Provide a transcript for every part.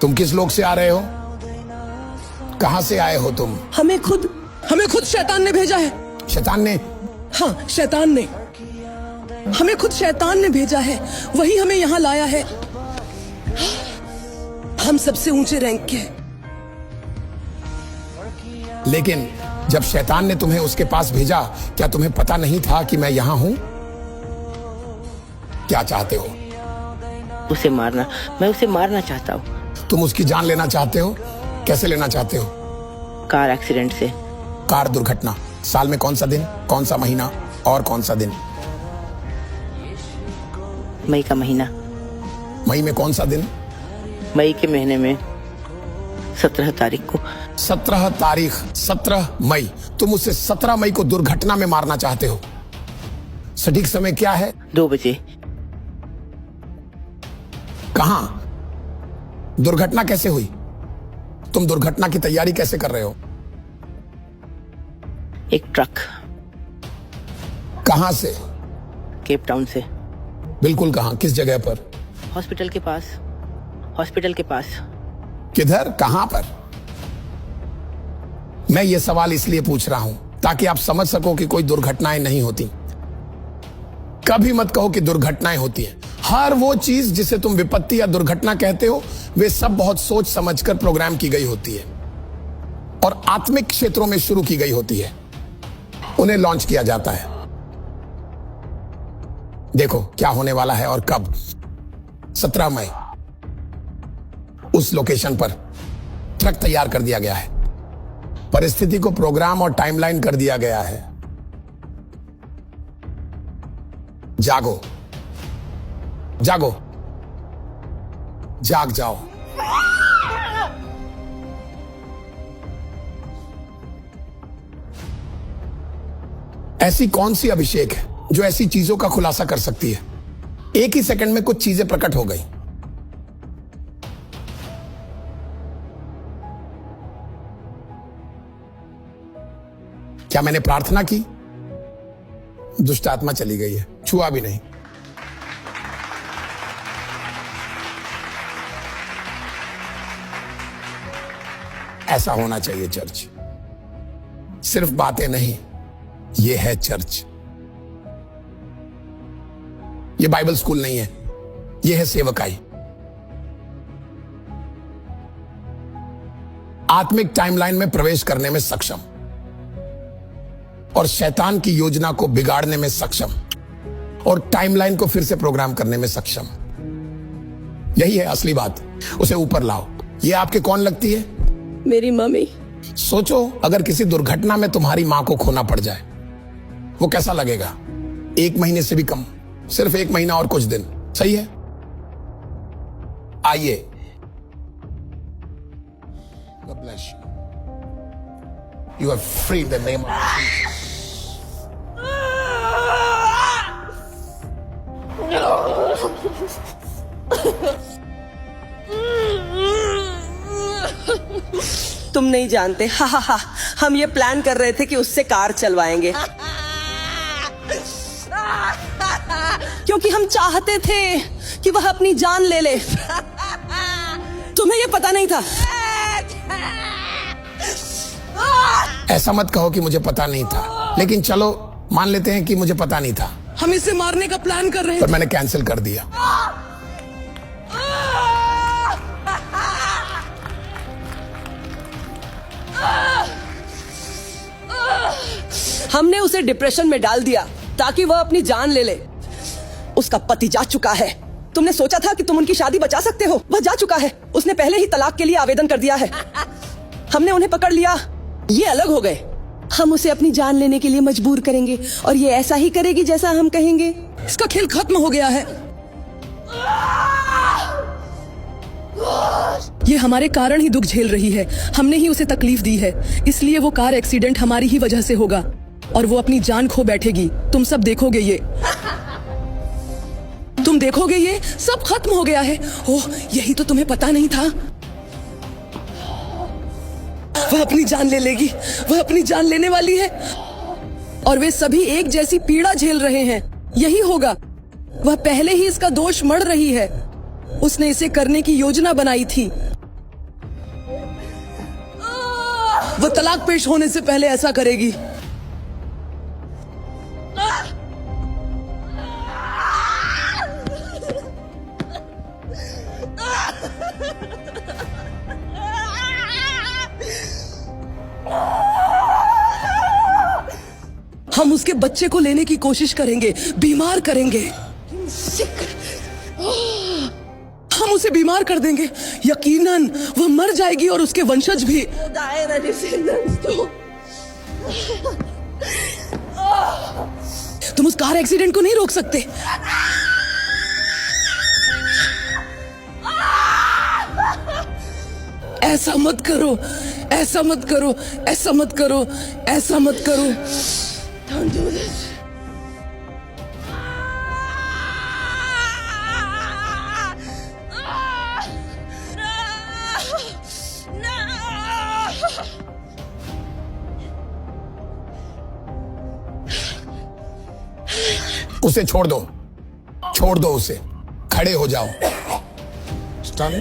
तुम किस लोक से आ रहे हो? कहां से आए हो तुम? हमें खुद शैतान ने भेजा है। शैतान ने? हाँ, शैतान ने हमें खुद शैतान ने भेजा है। वही हमें यहाँ लाया है। हम सबसे ऊंचे रैंक के। लेकिन जब शैतान ने तुम्हें उसके पास भेजा, क्या तुम्हें पता नहीं था कि मैं यहां हूं? क्या चाहते हो? उसे मारना। मैं उसे मारना चाहता हूँ। तुम उसकी जान लेना चाहते हो? कैसे लेना चाहते हो? कार एक्सीडेंट से। कार दुर्घटना। साल में कौन सा दिन, कौन सा महीना और कौन सा दिन? मई का महीना। मई में कौन सा दिन? मई के महीने में 17 तारीख को। 17 तारीख, 17 मई। तुम उसे 17 मई को दुर्घटना में मारना चाहते हो। सटीक समय क्या है? 2 बजे। कहां? दुर्घटना कैसे हुई? तुम दुर्घटना की तैयारी कैसे कर रहे हो? एक ट्रक। कहां से? केप टाउन से। बिल्कुल कहां? किस जगह पर? हॉस्पिटल के पास। हॉस्पिटल के पास। किधर? कहां पर? मैं ये सवाल इसलिए पूछ रहा हूं ताकि आप समझ सको कि कोई दुर्घटनाएं नहीं होती। कभी मत कहो कि दुर्घटनाएं होती हैं। हर वो चीज जिसे तुम विपत्ति या दुर्घटना कहते हो, वे सब बहुत सोच समझकर प्रोग्राम की गई होती है और आत्मिक क्षेत्रों में शुरू की गई होती है। उन्हें लॉन्च किया जाता है। देखो क्या होने वाला है और कब। 17 मई उस लोकेशन पर ट्रक तैयार कर दिया गया है। परिस्थिति को प्रोग्राम और टाइमलाइन कर दिया गया है। जागो, जागो, जाग जाओ। ऐसी कौन सी अभिषेक है जो ऐसी चीजों का खुलासा कर सकती है? एक ही सेकंड में कुछ चीजें प्रकट हो गई। क्या मैंने प्रार्थना की? दुष्ट आत्मा चली गई है, छुआ भी नहीं। ऐसा होना चाहिए चर्च। सिर्फ बातें नहीं, यह है चर्च। यह बाइबल स्कूल नहीं है, यह है सेवकाई। आत्मिक टाइमलाइन में प्रवेश करने में सक्षम और शैतान की योजना को बिगाड़ने में सक्षम और टाइमलाइन को फिर से प्रोग्राम करने में सक्षम। यही है असली बात। उसे ऊपर लाओ। ये आपके कौन लगती है? मेरी मम्मी। सोचो अगर किसी दुर्घटना में तुम्हारी मां को खोना पड़ जाए, वो कैसा लगेगा? 1 महीने से भी कम, सिर्फ 1 महीना और कुछ दिन। सही है? आइए। God bless you. You are free in the name of Jesus. तुम नहीं जानते। हा हा हा, हम ये प्लान कर रहे थे कि उससे कार चलवाएंगे क्योंकि हम चाहते थे कि वह अपनी जान ले ले। तुम्हें ये पता नहीं था? ऐसा मत कहो कि मुझे पता नहीं था, लेकिन चलो मान लेते हैं कि मुझे पता नहीं था। हम इसे मारने का प्लान कर रहे पर थे। मैंने कैंसिल कर दिया। हमने उसे डिप्रेशन में डाल दिया ताकि वह अपनी जान ले ले। उसका पति जा चुका है। तुमने सोचा था कि तुम उनकी शादी बचा सकते हो? वह जा चुका है। उसने पहले ही तलाक के लिए आवेदन कर दिया है। हमने उन्हें पकड़ लिया। ये अलग हो गए। हम उसे अपनी जान लेने के लिए मजबूर करेंगे और ये ऐसा ही करेगी जैसा हम कहेंगे। इसका खेल खत्म हो गया है। ये हमारे कारण ही दुख झेल रही है। हमने ही उसे तकलीफ दी है, इसलिए वो कार एक्सीडेंट हमारी ही वजह से होगा और वो अपनी जान खो बैठेगी। तुम सब देखोगे ये। तुम देखोगे ये सब खत्म हो गया है। ओह, यही तो तुम्हें पता नहीं था। वह अपनी जान ले लेगी। वह अपनी जान लेने वाली है और वे सभी एक जैसी पीड़ा झेल रहे हैं। यही होगा। वह पहले ही इसका दोष मढ़ रही है। उसने इसे करने की योजना बनाई थी। वो तलाक पेश होने से पहले ऐसा करेगी। हम उसके बच्चे को लेने की कोशिश करेंगे, बीमार करेंगे, हम उसे बीमार कर देंगे। यकीनन वो मर जाएगी और उसके वंशज भी। तुम उस कार एक्सीडेंट को नहीं रोक सकते। ऐसा मत करो, ऐसा मत करो, ऐसा मत करो, ऐसा मत करो। Don't do this. उसे छोड़ दो, छोड़ दो उसे, खड़े हो जाओ। Stop.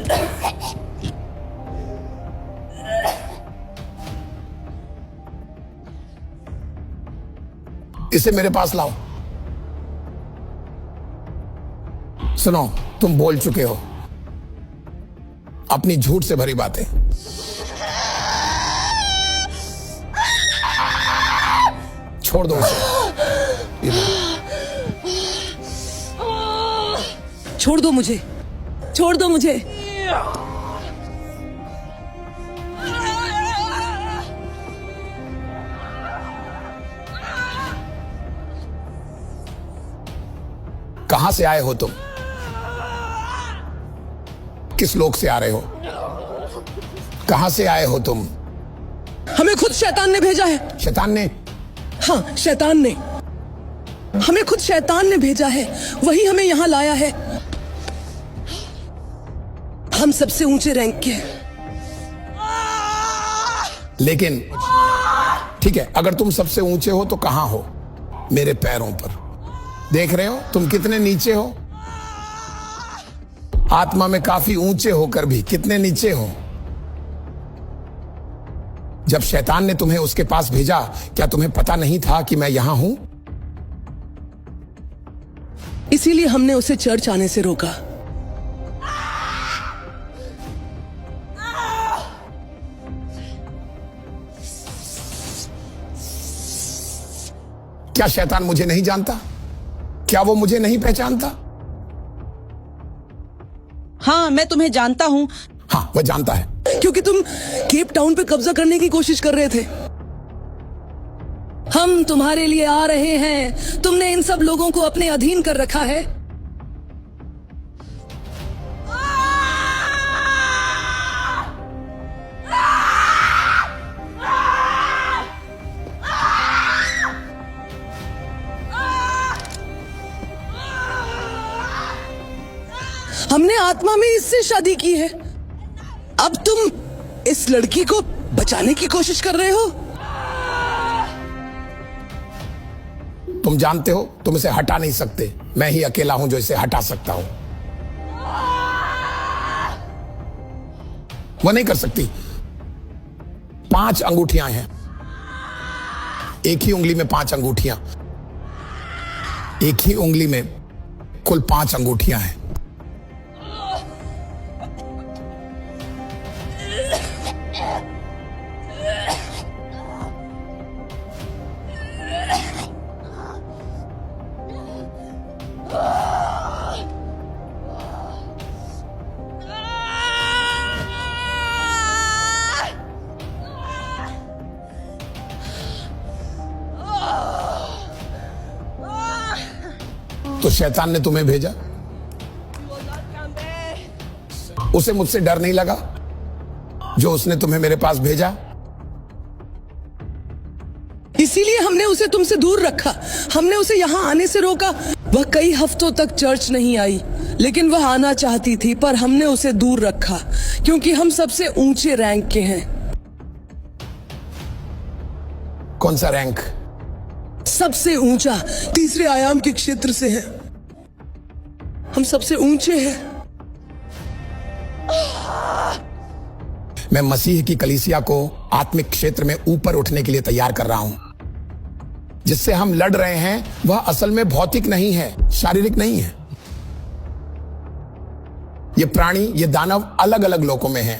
इसे मेरे पास लाओ। सुनो, तुम बोल चुके हो अपनी झूठ से भरी बातें। छोड़ दो उसे। छोड़ दो मुझे, छोड़ दो मुझे। कहां से आए हो तुम? किस लोक से आ रहे हो? कहां से आए हो तुम? हमें खुद शैतान ने भेजा है। शैतान ने? हाँ, शैतान ने हमें, खुद शैतान ने भेजा है। वही हमें यहां लाया है। हम सबसे ऊंचे रैंक के हैं। लेकिन ठीक है, अगर तुम सबसे ऊंचे हो तो कहां हो? मेरे पैरों पर। देख रहे हो तुम कितने नीचे हो? आत्मा में काफी ऊंचे होकर भी कितने नीचे हो। जब शैतान ने तुम्हें उसके पास भेजा, क्या तुम्हें पता नहीं था कि मैं यहां हूं? इसीलिए हमने उसे चर्च आने से रोका। क्या शैतान मुझे नहीं जानता? क्या वो मुझे नहीं पहचानता? हाँ, मैं तुम्हें जानता हूँ। हाँ, वह जानता है। क्योंकि तुम केप टाउन पे कब्जा करने की कोशिश कर रहे थे। हम तुम्हारे लिए आ रहे हैं। तुमने इन सब लोगों को अपने अधीन कर रखा है। हमने आत्मा में इससे शादी की है। अब तुम इस लड़की को बचाने की कोशिश कर रहे हो। तुम जानते हो तुम इसे हटा नहीं सकते। मैं ही अकेला हूं जो इसे हटा सकता हूं। वो नहीं कर सकती। 5 अंगूठियां हैं। एक ही उंगली में 5 अंगूठियां। एक ही उंगली में कुल 5 अंगूठियां हैं। तो शैतान ने तुम्हें भेजा। उसे मुझसे डर नहीं लगा जो उसने तुम्हें मेरे पास भेजा? इसीलिए हमने उसे तुमसे दूर रखा। हमने उसे यहाँ आने से रोका। वह कई हफ्तों तक चर्च नहीं आई, लेकिन वह आना चाहती थी, पर हमने उसे दूर रखा क्योंकि हम सबसे ऊंचे रैंक के हैं। कौन सा रैंक? सबसे ऊंचा, तीसरे आयाम के क्षेत्र से है। हम सबसे ऊंचे हैं। मैं मसीह की कलीसिया को आत्मिक क्षेत्र में ऊपर उठने के लिए तैयार कर रहा हूं। जिससे हम लड़ रहे हैं वह असल में भौतिक नहीं है, शारीरिक नहीं है। ये प्राणी, ये दानव अलग अलग लोकों में हैं,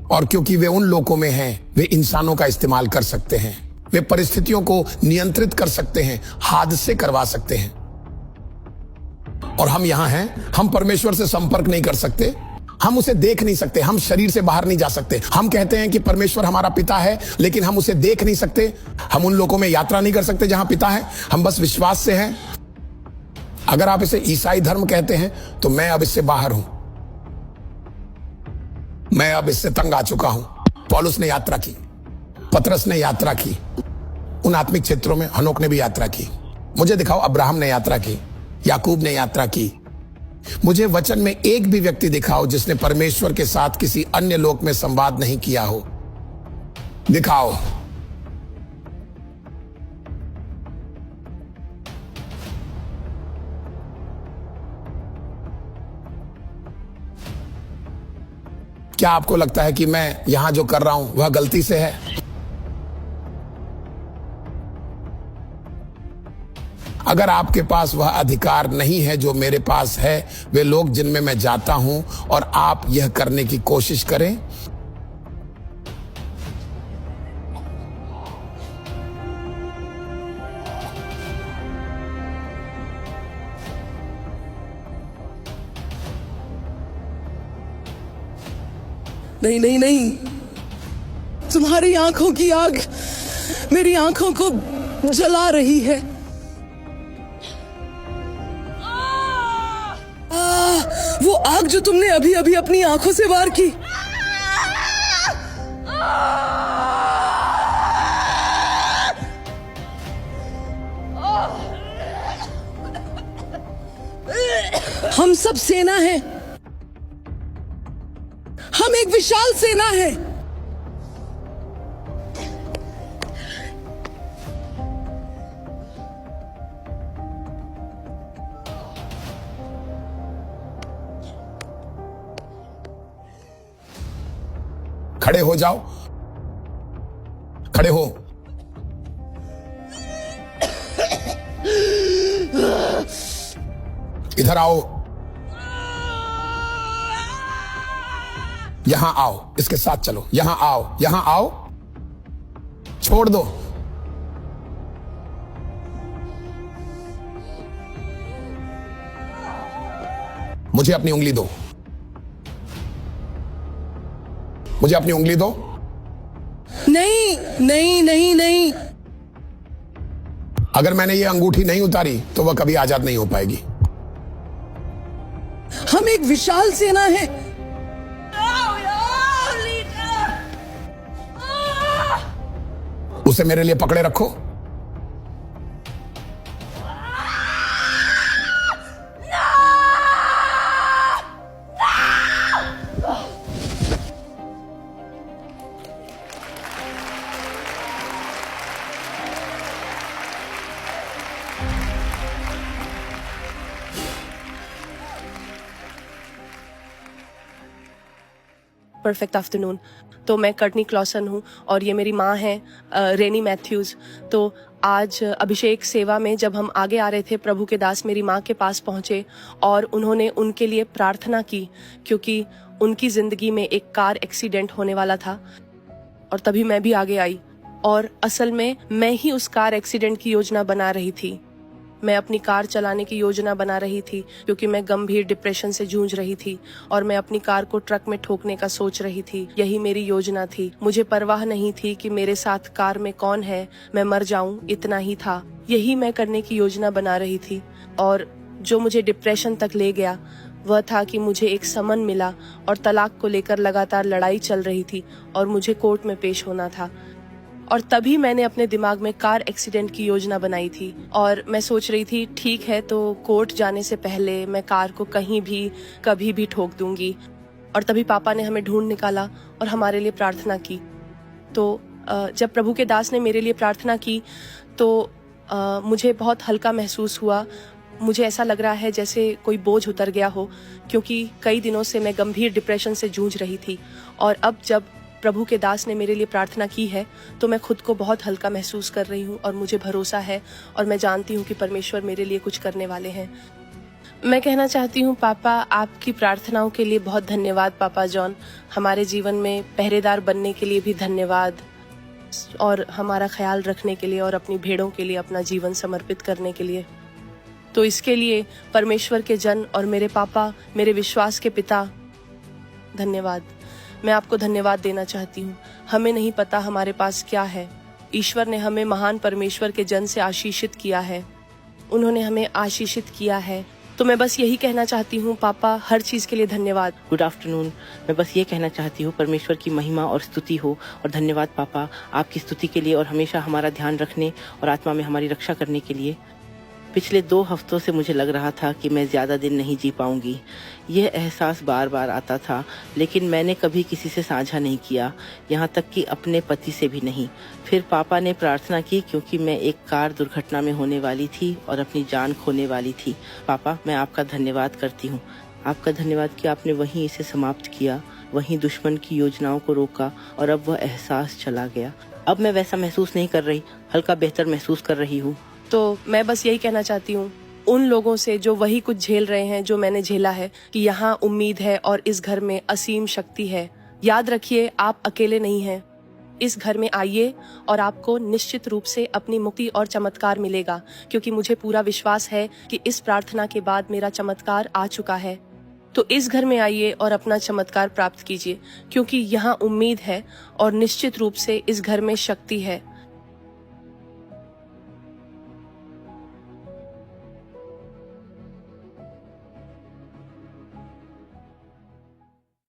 और क्योंकि वे उन लोकों में हैं, वे इंसानों का इस्तेमाल कर सकते हैं। वे परिस्थितियों को नियंत्रित कर सकते हैं, हादसे करवा सकते हैं। और हम यहां हैं, हम परमेश्वर से संपर्क नहीं कर सकते, हम उसे देख नहीं सकते, हम शरीर से बाहर नहीं जा सकते। हम कहते हैं कि परमेश्वर हमारा पिता है, लेकिन हम उसे देख नहीं सकते। हम उन लोगों में यात्रा नहीं कर सकते जहां पिता है, हम बस विश्वास से हैं। अगर आप इसे ईसाई धर्म कहते हैं तो मैं अब इससे बाहर हूं। मैं अब इससे तंग आ चुका हूं। पौलुस ने यात्रा की, पतरस ने यात्रा की, उन आत्मिक क्षेत्रों में हनोक ने भी यात्रा की। मुझे दिखाओ, अब्राहम ने यात्रा की, याकूब ने यात्रा की। मुझे वचन में एक भी व्यक्ति दिखाओ जिसने परमेश्वर के साथ किसी अन्य लोक में संवाद नहीं किया हो। दिखाओ। क्या आपको लगता है कि मैं यहां जो कर रहा हूं वह गलती से है? अगर आपके पास वह अधिकार नहीं है जो मेरे पास है, वे लोग जिनमें मैं जाता हूं, और आप यह करने की कोशिश करें, नहीं नहीं नहीं, तुम्हारी आंखों की आग मेरी आंखों को जला रही है। वो आग जो तुमने अभी अभी अपनी आंखों से वार की, हम सब सेना हैं, हम एक विशाल सेना है। खड़े हो जाओ, खड़े हो। इधर आओ, यहां आओ, इसके साथ चलो। यहां आओ, यहां आओ, छोड़ दो। मुझे अपनी उंगली दो, मुझे अपनी उंगली दो। नहीं नहीं नहीं नहीं, अगर मैंने ये अंगूठी नहीं उतारी तो वह कभी आजाद नहीं हो पाएगी। हम एक विशाल सेना है। उसे मेरे लिए पकड़े रखो। Perfect afternoon. तो मैं कर्टनी क्लॉसन हूँ और ये मेरी माँ हैं रेनी मैथ्यूज़। तो आज अभिषेक सेवा में जब हम आगे आ रहे थे, प्रभु के दास मेरी माँ के पास पहुँचे और उन्होंने उनके लिए प्रार्थना की, क्योंकि उनकी ज़िंदगी में एक कार एक्सीडेंट होने वाला था। और तभी मैं भी आगे आई, और असल में मैं ही उस कार एक्सीडेंट की योजना बना रही थी। मैं अपनी कार चलाने की योजना बना रही थी, क्योंकि मैं गंभीर डिप्रेशन से जूझ रही थी और मैं अपनी कार को ट्रक में ठोकने का सोच रही थी। यही मेरी योजना थी। मुझे परवाह नहीं थी कि मेरे साथ कार में कौन है, मैं मर जाऊं, इतना ही था। यही मैं करने की योजना बना रही थी। और जो मुझे डिप्रेशन तक ले गया वह था कि मुझे एक समन मिला और तलाक को लेकर लगातार लड़ाई चल रही थी और मुझे कोर्ट में पेश होना था। और तभी मैंने अपने दिमाग में कार एक्सीडेंट की योजना बनाई थी और मैं सोच रही थी, ठीक है तो कोर्ट जाने से पहले मैं कार को कहीं भी कभी भी ठोक दूंगी। और तभी पापा ने हमें ढूंढ निकाला और हमारे लिए प्रार्थना की। तो जब प्रभु के दास ने मेरे लिए प्रार्थना की तो मुझे बहुत हल्का महसूस हुआ। मुझे ऐसा लग रहा है जैसे कोई बोझ उतर गया हो, क्योंकि कई दिनों से मैं गंभीर डिप्रेशन से जूझ रही थी। और अब जब प्रभु के दास ने मेरे लिए प्रार्थना की है तो मैं खुद को बहुत हल्का महसूस कर रही हूँ और मुझे भरोसा है और मैं जानती हूँ कि परमेश्वर मेरे लिए कुछ करने वाले हैं। मैं कहना चाहती हूँ पापा, आपकी प्रार्थनाओं के लिए बहुत धन्यवाद पापा जॉन। हमारे जीवन में पहरेदार बनने के लिए भी धन्यवाद और हमारा ख्याल रखने के लिए और अपनी भेड़ों के लिए अपना जीवन समर्पित करने के लिए। तो इसके लिए परमेश्वर के जन और मेरे पापा, मेरे विश्वास के पिता, धन्यवाद। मैं आपको धन्यवाद देना चाहती हूँ। हमें नहीं पता हमारे पास क्या है। ईश्वर ने हमें महान परमेश्वर के जन से आशीषित किया है, उन्होंने हमें आशीषित किया है। तो मैं बस यही कहना चाहती हूँ पापा, हर चीज के लिए धन्यवाद। Good afternoon. मैं बस ये कहना चाहती हूँ परमेश्वर की महिमा और स्तुति हो और धन्यवाद पापा आपकी स्तुति के लिए और हमेशा हमारा ध्यान रखने और आत्मा में हमारी रक्षा करने के लिए। पिछले 2 हफ्तों से मुझे लग रहा था कि मैं ज़्यादा दिन नहीं जी पाऊंगी। यह एहसास बार बार आता था, लेकिन मैंने कभी किसी से साझा नहीं किया, यहाँ तक कि अपने पति से भी नहीं। फिर पापा ने प्रार्थना की क्योंकि मैं एक कार दुर्घटना में होने वाली थी और अपनी जान खोने वाली थी। पापा, मैं आपका धन्यवाद करती हूँ। आपका धन्यवाद कि आपने वहीं इसे समाप्त किया, वहीं दुश्मन की योजनाओं को रोका और अब वह एहसास चला गया। अब मैं वैसा महसूस नहीं कर रही, हल्का बेहतर महसूस कर रही हूँ। तो मैं बस यही कहना चाहती हूँ उन लोगों से जो वही कुछ झेल रहे हैं जो मैंने झेला है, कि यहाँ उम्मीद है और इस घर में असीम शक्ति है। याद रखिए, आप अकेले नहीं हैं। इस घर में आइए और आपको निश्चित रूप से अपनी मुक्ति और चमत्कार मिलेगा, क्योंकि मुझे पूरा विश्वास है कि इस प्रार्थना के बाद मेरा चमत्कार आ चुका है। तो इस घर में आइए और अपना चमत्कार प्राप्त कीजिए, क्योंकि यहाँ उम्मीद है और निश्चित रूप से इस घर में शक्ति है।